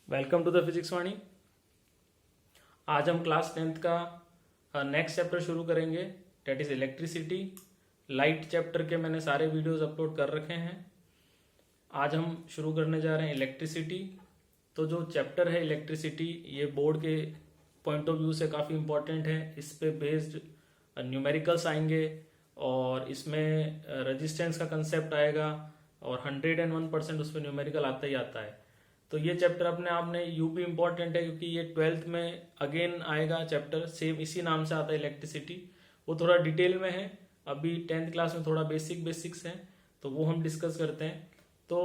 Welcome to the physics Vani. आज हम class 10th का नेक्स्ट चैप्टर शुरू करेंगे, that is electricity. Light chapter के मैंने सारे वीडियोस अपलोड कर रखे हैं। आज हम शुरू करने जा रहे हैं इलेक्ट्रिसिटी। तो जो चैप्टर है इलेक्ट्रिसिटी, ये बोर्ड के पॉइंट ऑफ व्यू से काफ़ी इंपॉर्टेंट है। इस पे बेस्ड न्यूमेरिकल्स आएंगे और इसमें रेजिस्टेंस का कंसेप्ट आएगा और 101% उस पर न्यूमेरिकल आता ही आता है। तो ये चैप्टर अपने आप में यू भी इम्पॉर्टेंट है क्योंकि ये 12th में अगेन आएगा चैप्टर, सेम इसी नाम से आता है इलेक्ट्रिसिटी। वो थोड़ा डिटेल में है, अभी 10th क्लास में थोड़ा बेसिक्स हैं तो वो हम डिस्कस करते हैं। तो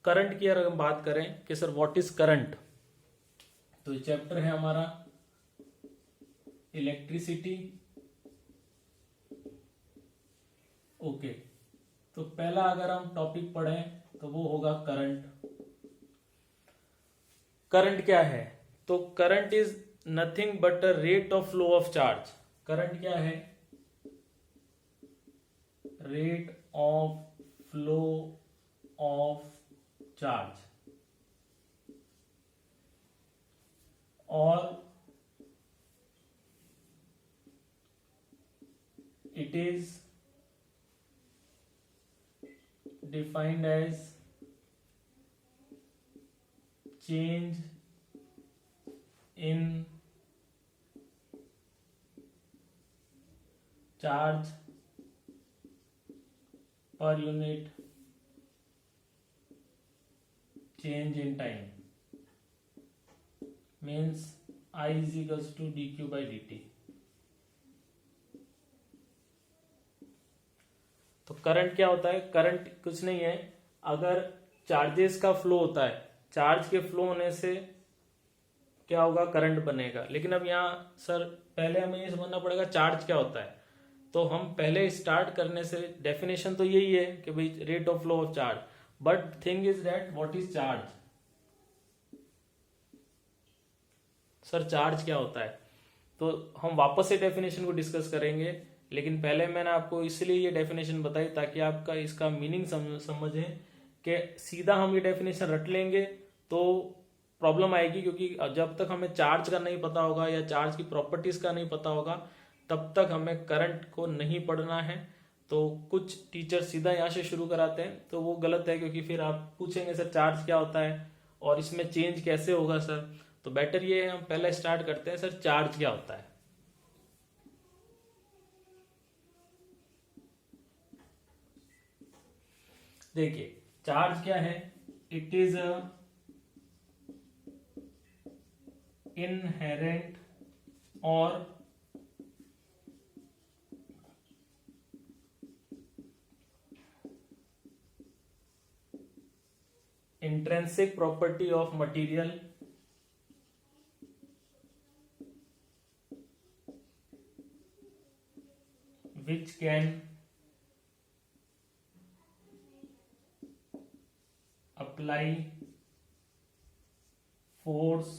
करंट की अगर हम बात करें कि सर व्हाट इज करंट, तो ये चैप्टर है हमारा इलेक्ट्रिसिटी। ओके, तो पहला अगर हम टॉपिक पढ़ें तो वो होगा करंट। करंट क्या है? तो current is nothing but a rate of flow of charge. Current क्या है? Rate of flow of charge, और it is defined as change in charge per unit change in time, means I is equals to dq by dt। तो current क्या होता है? Current कुछ नहीं है, अगर चार्जेस का फ्लो होता है, चार्ज के फ्लो होने से क्या होगा? करंट बनेगा। लेकिन अब यहाँ सर पहले हमें ये समझना पड़ेगा चार्ज क्या होता है। तो हम पहले स्टार्ट करने से डेफिनेशन तो यही है कि भाई rate of flow of charge, but thing is that what is charge. Sir charge क्या होता है? तो हम वापस से डेफिनेशन को डिस्कस करेंगे, लेकिन पहले मैंने आपको इसलिए ये डेफिनेशन बताई ताकि आपका इसका मीनिंग समझें कि सीधा हम ये डेफिनेशन रट लेंगे तो प्रॉब्लम आएगी, क्योंकि जब तक हमें चार्ज का नहीं पता होगा या चार्ज की प्रॉपर्टीज का नहीं पता होगा तब तक हमें करंट को नहीं पढ़ना है। तो कुछ टीचर सीधा यहाँ से शुरू कराते हैं तो वो गलत है, क्योंकि फिर आप पूछेंगे सर चार्ज क्या होता है और इसमें चेंज कैसे होगा सर। तो बेटर ये है हम पहले स्टार्ट करते हैं, सर चार्ज क्या होता है। देखिए चार्ज क्या है? इट इज इनहेरेंट और intrinsic property of material which can apply force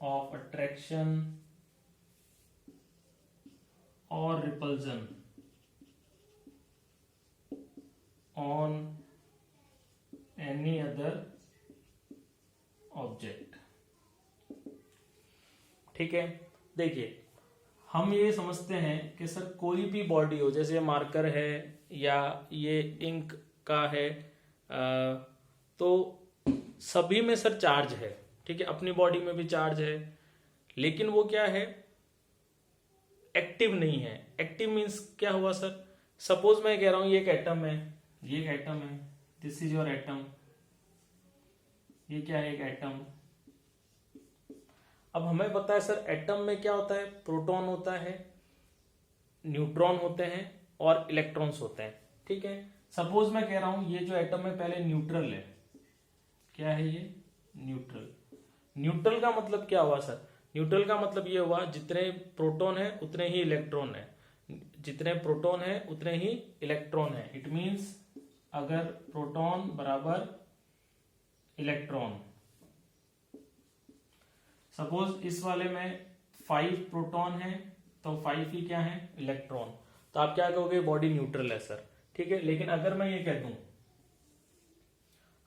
of attraction or repulsion on any other object। ठीक है, देखिए हम ये समझते हैं कि सर कोई भी बॉडी हो, जैसे मार्कर है या ये इंक का है, तो सभी में सर चार्ज है। ठीक है, अपनी बॉडी में भी चार्ज है, लेकिन वो क्या है? एक्टिव नहीं है। एक्टिव मीन्स क्या हुआ सर? सपोज मैं कह रहा हूं ये एक एटम है, ये एक एटम है, दिस इज योर एटम, ये क्या है? एक एटम। अब हमें पता है सर एटम में क्या होता है? प्रोटॉन होता है, न्यूट्रॉन होते हैं और इलेक्ट्रॉन्स होते हैं। ठीक है, सपोज मैं कह रहा हूं ये जो एटम है पहले न्यूट्रल है। क्या है ये? न्यूट्रल। न्यूट्रल का मतलब क्या हुआ सर? न्यूट्रल का मतलब ये हुआ जितने प्रोटॉन है उतने ही इलेक्ट्रॉन है, जितने प्रोटॉन है उतने ही इलेक्ट्रॉन है। इट मीन्स अगर प्रोटॉन बराबर इलेक्ट्रॉन, सपोज इस वाले में 5 प्रोटॉन है तो 5 ही क्या है? इलेक्ट्रॉन। तो आप क्या कहोगे? बॉडी न्यूट्रल है सर। ठीक है, लेकिन अगर मैं ये कह दूं,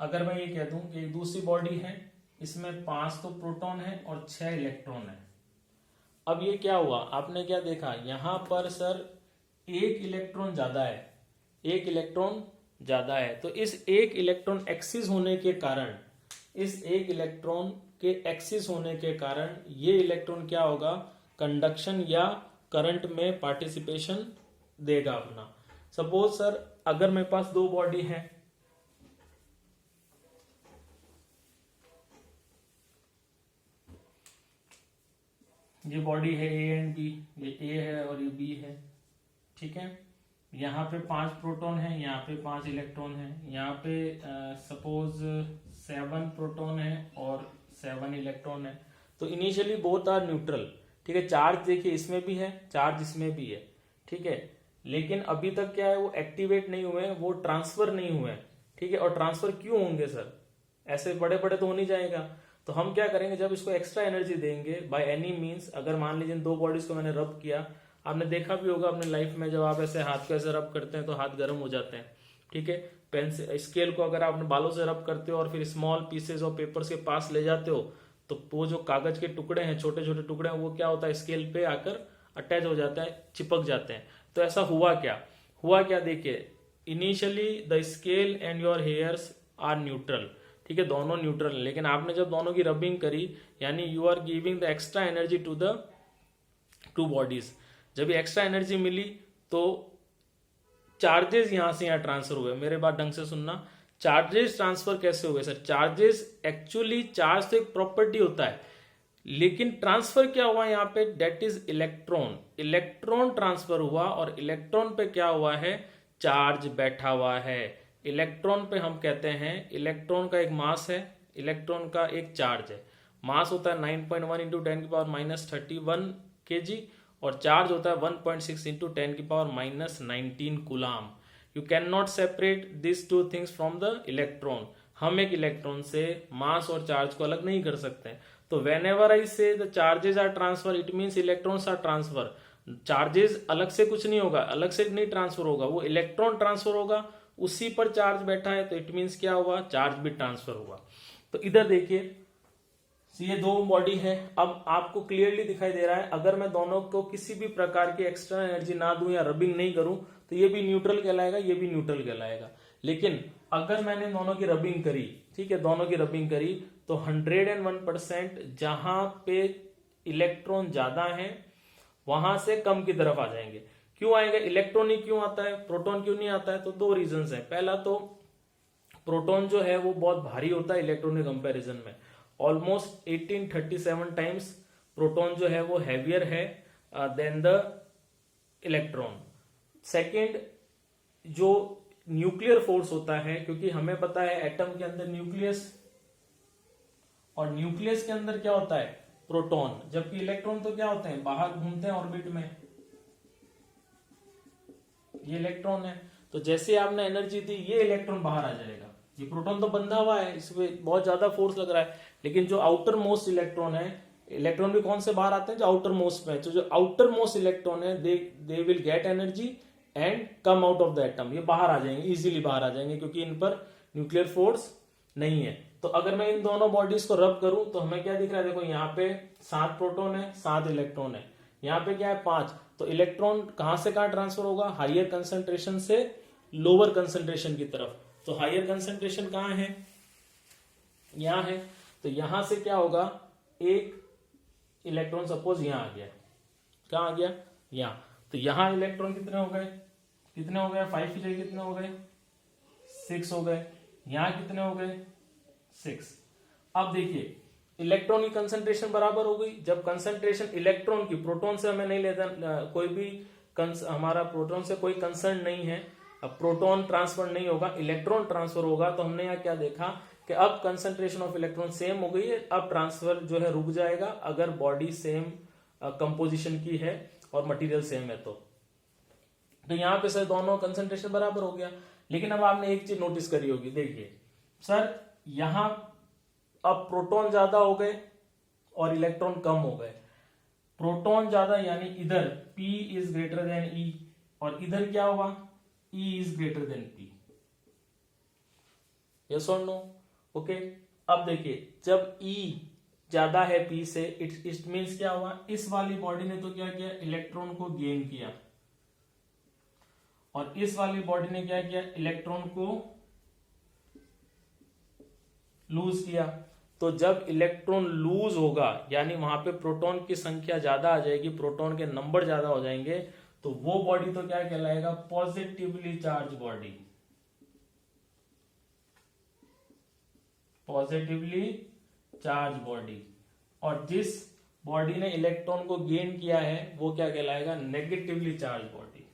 अगर मैं ये कह दूं कि एक दूसरी बॉडी है, इसमें 5 तो प्रोटॉन है और 6 इलेक्ट्रॉन है। अब ये क्या हुआ, आपने क्या देखा, यहां पर सर एक इलेक्ट्रॉन ज्यादा है, एक इलेक्ट्रॉन ज्यादा है। तो इस एक इलेक्ट्रॉन एक्सिस होने के कारण, इस एक इलेक्ट्रॉन के एक्सिस होने के कारण ये इलेक्ट्रॉन क्या होगा, कंडक्शन या करंट में पार्टिसिपेशन देगा अपना। सपोज सर अगर मेरे पास दो बॉडी है, ये बॉडी है ए एंड बी, ये ए है और ये बी है, ठीक है। यहाँ पे 5 प्रोटॉन है, यहाँ पे 5 इलेक्ट्रॉन है, यहाँ पे सपोज 7 प्रोटॉन है और 7 इलेक्ट्रॉन है। तो इनिशियली बोथ आर न्यूट्रल, ठीक है। चार्ज देखिए इसमें भी है, चार्ज इसमें भी है, ठीक है। लेकिन अभी तक क्या है, वो एक्टिवेट नहीं हुए हैं, वो ट्रांसफर नहीं हुए हैं, ठीक है। और ट्रांसफर क्यों होंगे सर, ऐसे बड़े बड़े तो हो नहीं जाएगा। तो हम क्या करेंगे, जब इसको एक्स्ट्रा एनर्जी देंगे बाय एनी मीन्स, अगर मान लीजिए इन दो बॉडीज को मैंने रब किया, आपने देखा भी होगा अपने लाइफ में, जब आप ऐसे हाथ को ऐसे रब करते हैं तो हाथ गर्म हो जाते हैं, ठीक है। पेन से स्केल को अगर आपने बालों से रब करते हो और फिर स्मॉल पीसेज ऑफ पेपर्स के पास ले जाते हो, तो वो जो कागज के टुकड़े हैं, छोटे छोटे टुकड़े हैं, वो क्या होता है, स्केल पे आकर अटैच हो जाता है, चिपक जाते हैं। तो ऐसा हुआ क्या, देखिए initially the scale and your hairs are neutral, ठीक है, दोनों न्यूट्रल है। लेकिन आपने जब दोनों की रबिंग करी, यानी you are giving the extra energy to the two bodies. जब ये एक्स्ट्रा एनर्जी मिली तो चार्जेस यहां से यहां ट्रांसफर हुए। मेरे बात ढंग से सुनना, चार्जेस ट्रांसफर कैसे हुए सर, चार्जेस एक्चुअली, चार्ज तो एक प्रॉपर्टी होता है, लेकिन ट्रांसफर क्या हुआ यहाँ पे, that is electron, electron transfer हुआ। और इलेक्ट्रॉन पे क्या हुआ है, चार्ज बैठा हुआ है। इलेक्ट्रॉन पे हम कहते हैं, इलेक्ट्रॉन का एक मास है, इलेक्ट्रॉन का एक चार्ज है। मास होता है 9.1 इंटू 10⁻³ kg और चार्ज होता है 1.6 into 10⁻19 coulomb. You can not separate this two things from the electron. हम एक इलेक्ट्रॉन से मास और चार्ज को अलग नहीं कर सकते। तो when ever I say the charges are transfer, it means electrons are transfer. Charges अलग से कुछ नहीं होगा, अलग से नहीं ट्रांसफर होगा, वो इलेक्ट्रॉन ट्रांसफर होगा, उसी पर चार्ज बैठा है, तो इट मीन्स क्या हुआ, चार्ज भी ट्रांसफर हुआ। तो इधर देखिए ये दो बॉडी है, अब आपको क्लियरली दिखाई दे रहा है, अगर मैं दोनों को किसी भी प्रकार की एक्स्ट्रा एनर्जी ना दूं या रबिंग नहीं करूं तो ये भी न्यूट्रल कहलाएगा, ये भी न्यूट्रल कहलाएगा। लेकिन अगर मैंने दोनों की रबिंग करी, ठीक है, दोनों की रबिंग करी, तो 101% जहां पे इलेक्ट्रॉन ज्यादा है वहां से कम की तरफ आ जाएंगे। क्यों आएगा, इलेक्ट्रॉन ही क्यों आता है, प्रोटॉन क्यों नहीं आता है? तो दो रीजन है। पहला तो प्रोटॉन जो है वो बहुत भारी होता है इलेक्ट्रॉन के कंपैरिजन में, ऑलमोस्ट 1837 टाइम्स प्रोटॉन जो है वो हैवियर है देन द इलेक्ट्रॉन। सेकेंड, जो न्यूक्लियर फोर्स होता है, क्योंकि हमें पता है एटम के अंदर न्यूक्लियस, और न्यूक्लियस के अंदर क्या होता है, प्रोटॉन, जबकि इलेक्ट्रॉन तो क्या होते हैं, बाहर घूमते हैं ऑर्बिट में, ये इलेक्ट्रॉन है। तो जैसे आपने एनर्जी दी, ये इलेक्ट्रॉन बाहर आ जाएगा, ये प्रोटॉन तो बंधा हुआ है, इसमें बहुत ज्यादा फोर्स लग रहा है, लेकिन जो आउटर मोस्ट इलेक्ट्रॉन है, इलेक्ट्रॉन भी कौन से बाहर आते हैं, जो आउटर मोस्ट में, तो जो आउटर मोस्ट इलेक्ट्रॉन है they will get energy and come out of the atom, ये बाहर आ जाएंगे, इजीली बाहर आ जाएंगे, क्योंकि इन पर न्यूक्लियर फोर्स नहीं है। तो अगर मैं इन दोनों बॉडीज को रब करूं तो हमें क्या दिख रहा है, देखो यहाँ पे 7 प्रोटॉन है, 7 इलेक्ट्रॉन है, यहाँ पे क्या है 5। तो इलेक्ट्रॉन कहां से कहां ट्रांसफर होगा, हाइयर कंसंट्रेशन से लोअर कंसंट्रेशन की तरफ। तो हाइयर कंसंट्रेशन कहां है, यहां है, तो यहां से क्या होगा, एक इलेक्ट्रॉन सपोज यहां आ गया, कहां आ गया, यहां, तो यहां इलेक्ट्रॉन कितने हो गए, 5 की जगह कितने हो गए, 6 हो गए, यहां कितने हो गए, 6। अब देखिए इलेक्ट्रॉन की कंसंट्रेशन बराबर हो गई। जब कंसंट्रेशन इलेक्ट्रॉन की, प्रोटॉन से हमें नहीं लेता, कोई भी हमारा प्रोटॉन से कोई कंसर्न नहीं है, अब प्रोटॉन ट्रांसफर नहीं होगा, इलेक्ट्रॉन ट्रांसफर होगा। तो हमने यहाँ क्या देखा कि अब कंसंट्रेशन ऑफ इलेक्ट्रॉन सेम हो गई है, अब ट्रांसफर जो है रुक जाएगा अगर बॉडी सेम कंपोजिशन की है और मटेरियल सेम है। तो यहाँ पे सर दोनों कंसंट्रेशन बराबर हो गया। लेकिन अब आपने एक चीज नोटिस करी होगी, देखिए सर यहां अब प्रोटॉन ज्यादा हो गए और इलेक्ट्रॉन कम हो गए। प्रोटॉन ज्यादा यानी इधर P is greater than E, और इधर क्या हुआ, E is greater than P। Yes और नो? ओके, अब देखिए जब E ज्यादा है P से, इट मीन्स क्या हुआ, इस वाली बॉडी ने तो क्या किया, इलेक्ट्रॉन को गेन किया, और इस वाली बॉडी ने क्या किया, इलेक्ट्रॉन को लूज किया। तो जब इलेक्ट्रॉन लूज होगा यानी वहां पे प्रोटॉन की संख्या ज्यादा आ जाएगी, प्रोटॉन के नंबर ज्यादा हो जाएंगे, तो वो बॉडी तो क्या कहलाएगा, positively charge body, positively charge body. और जिस बॉडी ने इलेक्ट्रॉन को गेन किया है वो क्या कहलाएगा, नेगेटिवली चार्ज बॉडी।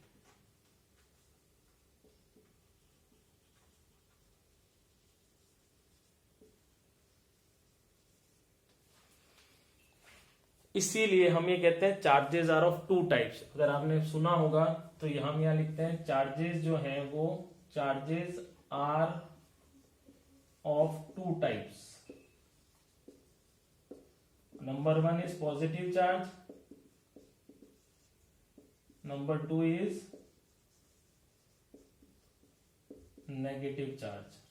इसीलिए हम ये कहते हैं charges are of two types. अगर आपने सुना होगा तो हम यहां लिखते हैं चार्जेस जो हैं वो charges are of two types. Number 1 is positive charge, number 2 is negative charge.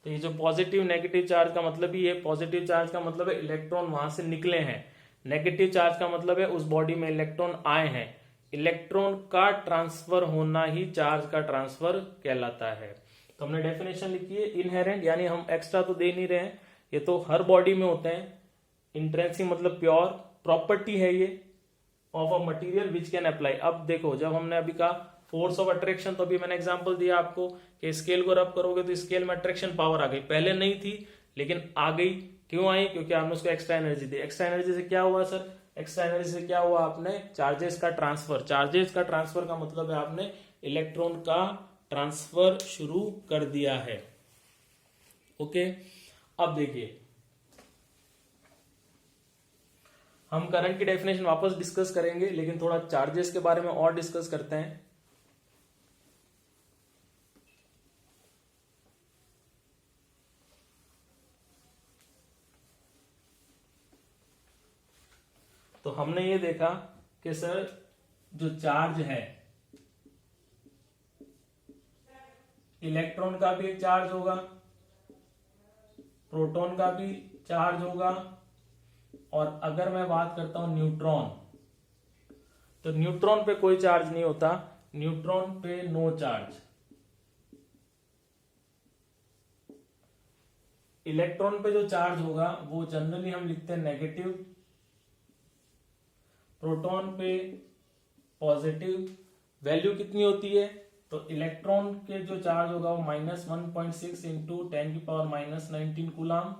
तो ये जो पॉजिटिव नेगेटिव चार्ज का मतलब ही है, पॉजिटिव चार्ज का मतलब है इलेक्ट्रॉन वहां से निकले हैं, नेगेटिव चार्ज का मतलब है उस बॉडी में इलेक्ट्रॉन आए हैं। इलेक्ट्रॉन का ट्रांसफर होना ही चार्ज का ट्रांसफर कहलाता है। तो हमने डेफिनेशन लिखी है, इनहेरेंट यानी हम एक्स्ट्रा तो दे नहीं रहे हैं, ये तो हर बॉडी में होते हैं। इंट्रेंसिक मतलब प्योर, प्रॉपर्टी है ये of a material which can apply. अब देखो जब हमने अभी कहा फोर्स ऑफ अट्रैक्शन, तो अभी मैंने एग्जांपल दिया आपको कि स्केल को रब करोगे तो स्केल में अट्रैक्शन पावर आ गई, पहले नहीं थी लेकिन आ गई। क्यों आई, क्योंकि आपने उसको एक्स्ट्रा एनर्जी दी। एक्स्ट्रा एनर्जी से क्या हुआ सर, एक्स्ट्रा एनर्जी से क्या हुआ, आपने चार्जेस का ट्रांसफर। चार्जेस का ट्रांसफर का मतलब है आपने इलेक्ट्रॉन का ट्रांसफर शुरू कर दिया है। ओके, अब देखिए हम करंट की डेफिनेशन वापस डिस्कस करेंगे, लेकिन थोड़ा चार्जेस के बारे में और डिस्कस करते हैं। तो हमने ये देखा कि सर जो चार्ज है, इलेक्ट्रॉन का भी एक चार्ज होगा, प्रोटॉन का भी चार्ज होगा, और अगर मैं बात करता हूं न्यूट्रॉन, तो न्यूट्रॉन पे कोई चार्ज नहीं होता, न्यूट्रॉन पे नो चार्ज। इलेक्ट्रॉन पे जो चार्ज होगा वो जनरली हम लिखते हैं नेगेटिव, प्रोटॉन पे पॉजिटिव। वैल्यू कितनी होती है, तो इलेक्ट्रॉन के जो चार्ज होगा वो -1.6 into 10⁻⁻19 coulomb,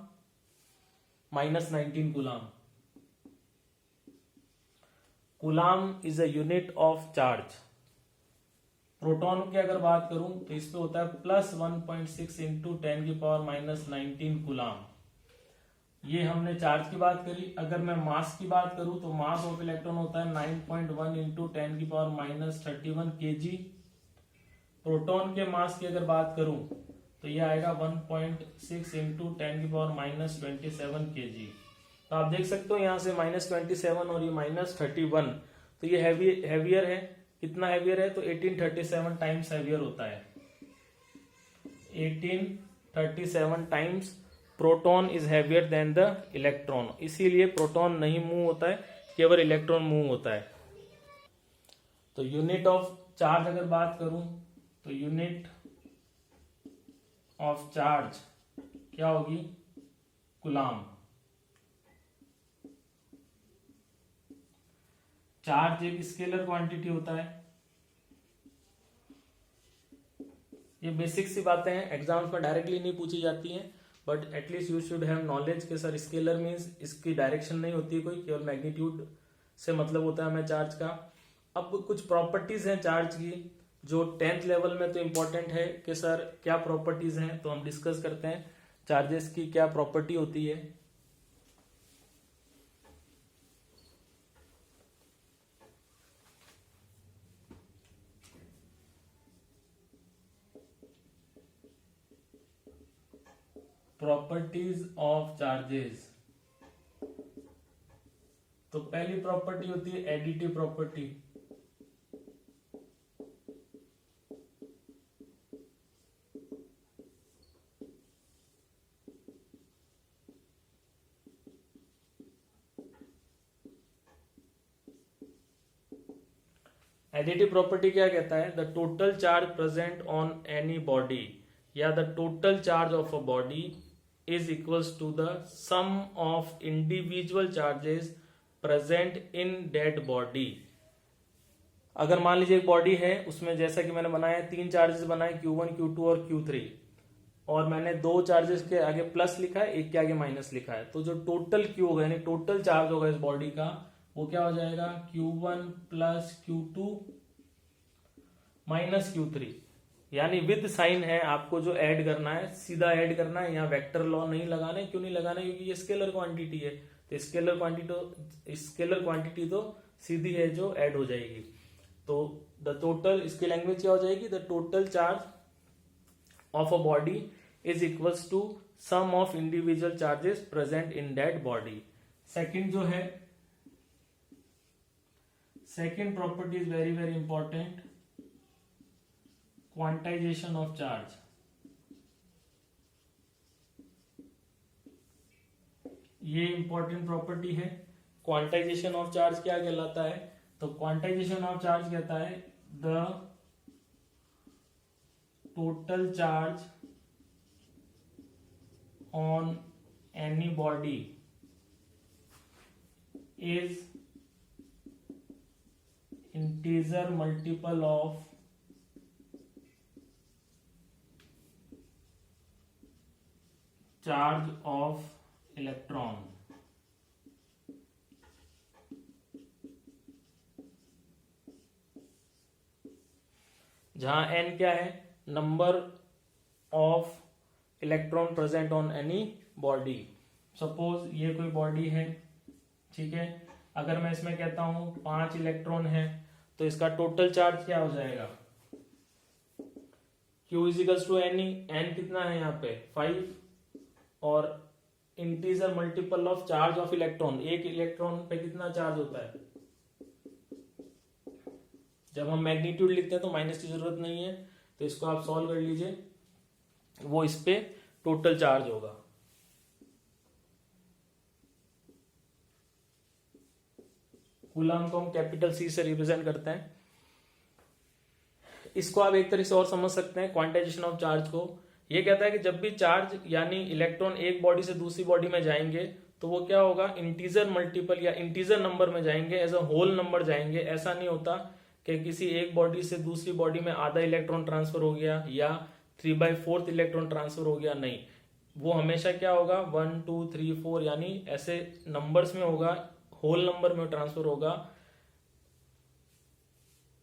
-19 coulomb. Coulomb is a unit of charge. Proton की अगर बात करूं तो इस पे होता है +1.6 इंटू 10⁻⁻19 कूलाम। ये हमने चार्ज की बात करी। अगर मैं मास की बात करूं तो मास ऑफ इलेक्ट्रॉन होता है 9.1 इंटू 10⁻31 kg। प्रोटॉन के मास की अगर बात करूं तो ये आएगा 1.6 इंटू 10⁻27 kg। तो आप देख सकते हो यहां से -27 और ये -31, तो ये हैवियर है। कितना हैवियर है, तो 1837 टाइम्स हैवियर होता है। 1837 times proton is heavier than the electron. इसीलिए प्रोटॉन नहीं मूव होता है, केवल इलेक्ट्रॉन मूव होता है। तो यूनिट ऑफ चार्ज अगर बात करूं तो यूनिट ऑफ चार्ज क्या होगी, कूलाम। चार्ज एक स्केलर क्वांटिटी होता है। ये बेसिक सी बातें हैं, एग्जाम्स में डायरेक्टली नहीं पूछी जाती हैं, but at least you should have knowledge के सर स्केलर मीन्स इसकी डायरेक्शन नहीं होती है कोई, केवल मैग्नीट्यूड से मतलब होता है हमें चार्ज का। अब कुछ प्रॉपर्टीज हैं चार्ज की जो 10th लेवल में तो इंपॉर्टेंट है कि सर क्या प्रॉपर्टीज हैं, तो हम डिस्कस करते हैं चार्जेस की क्या प्रॉपर्टी होती है। Properties of charges. तो पहली प्रॉपर्टी होती है एडिटिव प्रॉपर्टी। एडिटिव प्रॉपर्टी क्या कहता है? The total charge present on any body या the total charge of a body is equals to the sum of individual charges present in that body. अगर मान लीजिए एक बॉडी है, उसमें जैसा कि मैंने बनाया 3 चार्जेस बनाए Q1, Q2 और Q3, और मैंने 2 चार्जेस के आगे प्लस लिखा है, एक के आगे माइनस लिखा है, तो जो टोटल Q होगा यानी टोटल चार्ज होगा इस बॉडी का वो क्या हो जाएगा? Q1 plus Q2 minus Q3, यानी विद साइन है, आपको जो ऐड करना है सीधा ऐड करना है, यहाँ वेक्टर लॉ नहीं लगाना है। क्यों नहीं लगाना है? क्योंकि ये स्केलर क्वांटिटी है, तो स्केलर क्वांटिटी तो सीधी है जो ऐड हो जाएगी। तो द टोटल, इसकी लैंग्वेज क्या हो जाएगी? The total charge of a body is equals to sum of individual charges present in that body. Second जो है, second property is very very important, quantization of charge. ये इंपॉर्टेंट प्रॉपर्टी है। Quantization of charge क्या कहलाता है? तो quantization of charge कहता है the total charge on any body is integer multiple of charge of electron. जहां n क्या है? Number of electron present on any body. Suppose ये कोई बॉडी है, ठीक है, अगर मैं इसमें कहता हूं 5 इलेक्ट्रॉन है, तो इसका टोटल चार्ज क्या हो जाएगा? Q equals to n, n कितना है यहाँ पे? 5, और integer multiple of charge of electron, एक इलेक्ट्रॉन पे कितना चार्ज होता है? जब हम मैग्नीट्यूड लिखते हैं तो माइनस की जरूरत नहीं है, तो इसको आप सॉल्व कर लीजिए, वो इस पे टोटल चार्ज होगा। कूलम को हम कैपिटल C से रिप्रेजेंट करते हैं। इसको आप एक तरह से और समझ सकते हैं क्वांटाइजेशन ऑफ चार्ज को। ये कहता है कि जब भी चार्ज यानी इलेक्ट्रॉन एक बॉडी से दूसरी बॉडी में जाएंगे तो वो क्या होगा? इंटीजर मल्टीपल या इंटीजर नंबर में जाएंगे, एज अ होल नंबर जाएंगे। ऐसा नहीं होता कि किसी एक बॉडी से दूसरी बॉडी में आधा इलेक्ट्रॉन ट्रांसफर हो गया या 3/4 इलेक्ट्रॉन ट्रांसफर हो गया, नहीं, वो हमेशा क्या होगा? 1 2 3 4 यानी ऐसे नंबर्स में होगा, होल नंबर में ट्रांसफर होगा।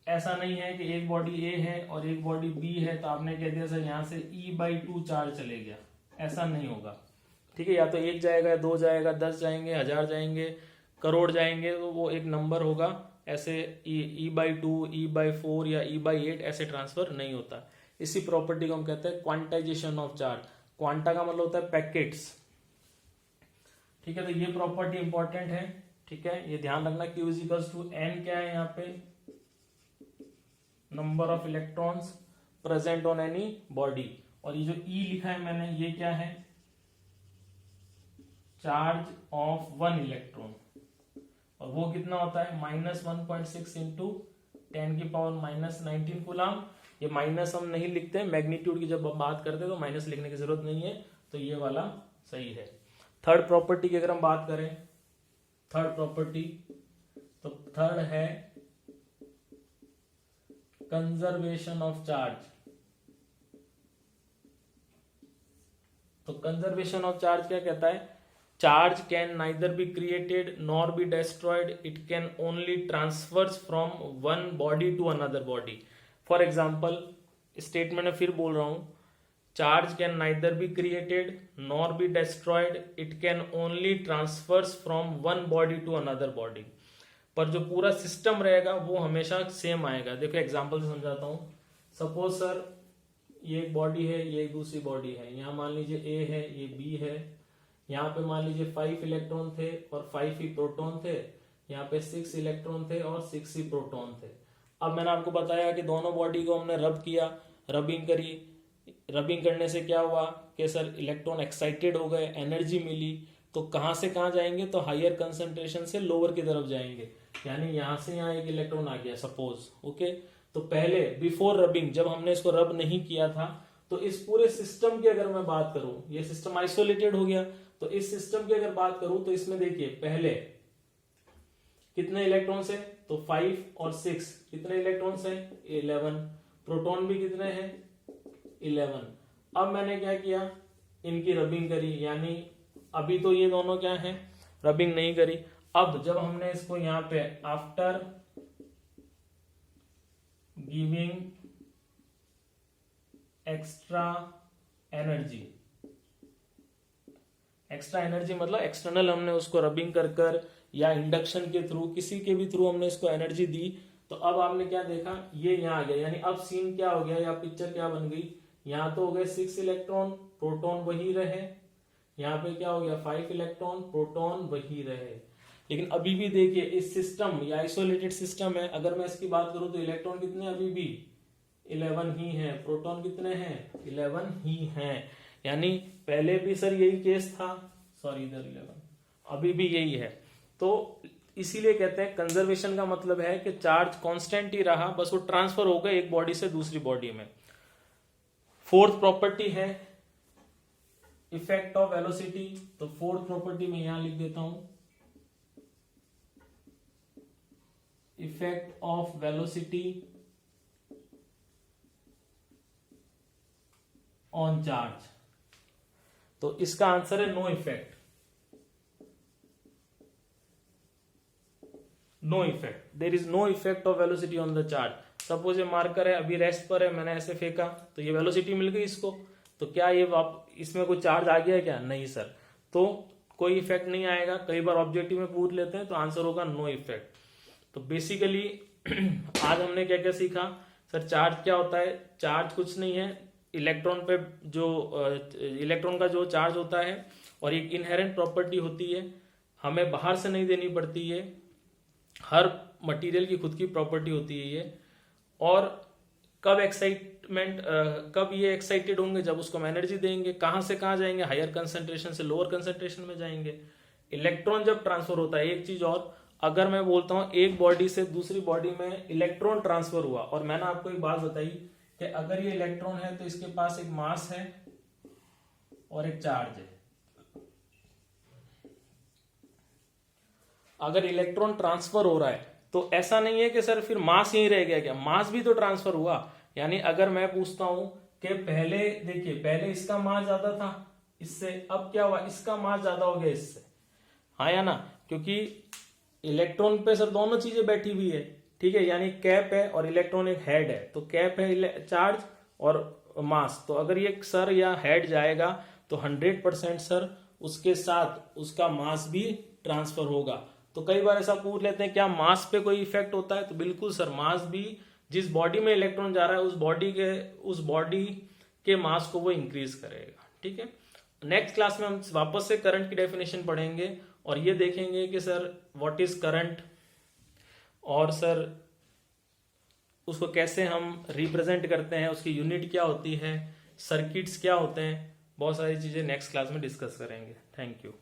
ऐसा नहीं है कि एक बॉडी ए है और एक बॉडी बी है तो आपने कह दिया सर यहां से E/2 चार्ज चले गया, ऐसा नहीं होगा, ठीक है। या तो 1 जाएगा, 2 जाएगा, 10 जाएंगे, 1000 जाएंगे, करोड़ जाएंगे, तो वो एक नंबर होगा। ऐसे E/2, E/4 या E/8 ऐसे ट्रांसफर नहीं होता। इसी प्रॉपर्टी को हम कहते हैं क्वांटाइजेशन ऑफ चार्ज। क्वांटा का मतलब होता है पैकेट्स, ठीक है। तो ये प्रॉपर्टी इंपॉर्टेंट है, ठीक है, ये ध्यान रखना। Q इजिकल्स टू N क्या है यहाँ पे? Number of electrons present on any body. और ये जो E लिखा है मैंने, ये क्या है? चार्ज ऑफ 1 इलेक्ट्रॉन, और वो कितना होता है? -1.6 इंटू 10⁻⁻19 कूलम। ये माइनस हम नहीं लिखते हैं, मैग्नीट्यूड की जब हम बात करते हैं तो माइनस लिखने की जरूरत नहीं है, तो ये वाला सही है। थर्ड प्रॉपर्टी की अगर हम बात करें, थर्ड प्रॉपर्टी, तो थर्ड है कंजर्वेशन ऑफ चार्ज। तो कंजर्वेशन ऑफ चार्ज क्या कहता है? Charge can neither be created nor be destroyed, it can only transfers from one body to another body. For example, statement में फिर बोल रहा हूं, charge can neither be created nor be destroyed, it can only transfers from one body to another body. पर जो पूरा system रहेगा वो हमेशा सेम आएगा। देखो एग्जाम्पल से समझाता हूं। सपोज सर ये एक बॉडी है, ये एक दूसरी बॉडी है, यहाँ मान लीजिए A है, ये B है, यहाँ पे मान लीजिए 5 इलेक्ट्रॉन थे और 5 ही प्रोटॉन थे, यहाँ पे 6 इलेक्ट्रॉन थे और 6 ही प्रोटॉन थे। अब मैंने आपको बताया कि दोनों बॉडी को हमने रब किया, रबिंग करी, रबिंग करने से क्या हुआ कि सर इलेक्ट्रॉन एक्साइटेड हो गए, एनर्जी मिली, तो कहाँ से कहाँ जाएंगे? तो हायर कंसंट्रेशन से लोअर की तरफ जाएंगे। यानी यहां से यहां एक इलेक्ट्रॉन आ गया सपोज, ओके। तो पहले बिफोर रबिंग, जब हमने इसको रब नहीं किया था, तो इस पूरे सिस्टम की अगर मैं बात करूं, ये सिस्टम आइसोलेटेड हो गया, तो इस सिस्टम की अगर बात करूं तो इसमें देखिए पहले कितने इलेक्ट्रॉन्स है, तो 5 और 6, कितने इलेक्ट्रॉन्स है, 11, प्रोटॉन भी कितने हैं, 11। अब मैंने क्या किया, इनकी रबिंग करी, यानी अभी तो ये दोनों क्या है, रबिंग नहीं करी। अब जब हमने इसको यहां पे after giving extra energy, extra energy मतलब एक्सटर्नल हमने उसको रबिंग कर कर या इंडक्शन के थ्रू, किसी के भी थ्रू हमने इसको एनर्जी दी, तो अब आपने क्या देखा, ये यहाँ आ गया, यानी अब सीन क्या हो गया या पिक्चर क्या बन गई, यहाँ तो हो गए 6 इलेक्ट्रॉन, प्रोटॉन वही रहे, यहाँ पे क्या हो गया 5 इलेक्ट्रॉन, प्रोटॉन वही रहे। लेकिन अभी भी देखिए इस सिस्टम, ये आइसोलेटेड सिस्टम है, अगर मैं इसकी बात करूं तो इलेक्ट्रॉन कितने अभी भी 11 ही हैं, प्रोटॉन कितने हैं 11 ही हैं। यानी पहले भी सर यही केस था, सॉरी इधर 11, अभी भी यही है। तो इसीलिए कहते हैं कंजर्वेशन का मतलब है कि चार्ज कांस्टेंट ही रहा, बस वो ट्रांसफर हो गया एक बॉडी से दूसरी बॉडी में। फोर्थ प्रॉपर्टी है इफेक्ट ऑफ वेलोसिटी, तो फोर्थ प्रॉपर्टी में यहां लिख देता हूं, effect of velocity on charge. तो इसका आंसर है no effect, no effect, there is no effect of velocity on the charge. Suppose ये मार्कर है, अभी रेस्ट पर है, मैंने ऐसे फेंका तो ये वेलोसिटी मिल गई इसको, तो क्या ये इसमें कोई चार्ज आ गया क्या, नहीं सर, तो कोई इफेक्ट नहीं आएगा। कई बार ऑब्जेक्टिव में पूछ लेते हैं, तो आंसर होगा नो इफेक्ट। तो बेसिकली आज हमने क्या क्या सीखा सर, चार्ज क्या होता है, चार्ज कुछ नहीं है, इलेक्ट्रॉन पे जो इलेक्ट्रॉन का जो चार्ज होता है, और एक इनहेरेंट प्रॉपर्टी होती है, हमें बाहर से नहीं देनी पड़ती है, हर मटेरियल की खुद की प्रॉपर्टी होती है ये। और कब एक्साइटमेंट, कब ये एक्साइटेड होंगे, जब उसको हम एनर्जी देंगे, कहां से कहां जाएंगे, हायर कंसंट्रेशन से लोअर कंसंट्रेशन में जाएंगे। इलेक्ट्रॉन जब ट्रांसफर होता है, एक चीज और, अगर मैं बोलता हूं एक बॉडी से दूसरी बॉडी में इलेक्ट्रॉन ट्रांसफर हुआ, और मैंने आपको एक बात बताई कि अगर ये इलेक्ट्रॉन है तो इसके पास एक मास है और एक चार्ज है। अगर इलेक्ट्रॉन ट्रांसफर हो रहा है तो ऐसा नहीं है कि सर फिर मास यहीं रह गया, क्या मास भी तो ट्रांसफर हुआ। यानी अगर मैं पूछता हूं कि पहले देखिए, पहले इसका मास ज्यादा था इससे, अब क्या हुआ, इसका मास ज्यादा हो गया इससे, हाँ या ना, क्योंकि इलेक्ट्रॉन पे सर दोनों चीजें बैठी हुई है, ठीक है, यानी कैप है और इलेक्ट्रॉन एक हेड है, तो कैप है चार्ज और मास, तो अगर ये सर या हेड जाएगा तो 100% सर उसके साथ उसका मास भी ट्रांसफर होगा। तो कई बार ऐसा पूछ लेते हैं क्या मास पे कोई इफेक्ट होता है, तो बिल्कुल सर, मास भी, जिस बॉडी में इलेक्ट्रॉन जा रहा है उस बॉडी के मास को वो इंक्रीज करेगा, ठीक है। नेक्स्ट क्लास में हम वापस से करंट की डेफिनेशन पढ़ेंगे और ये देखेंगे कि सर व्हाट इज करंट, और सर उसको कैसे हम रिप्रेजेंट करते हैं, उसकी यूनिट क्या होती है, सर्किट्स क्या होते हैं, बहुत सारी चीजें नेक्स्ट क्लास में डिस्कस करेंगे। Thank you.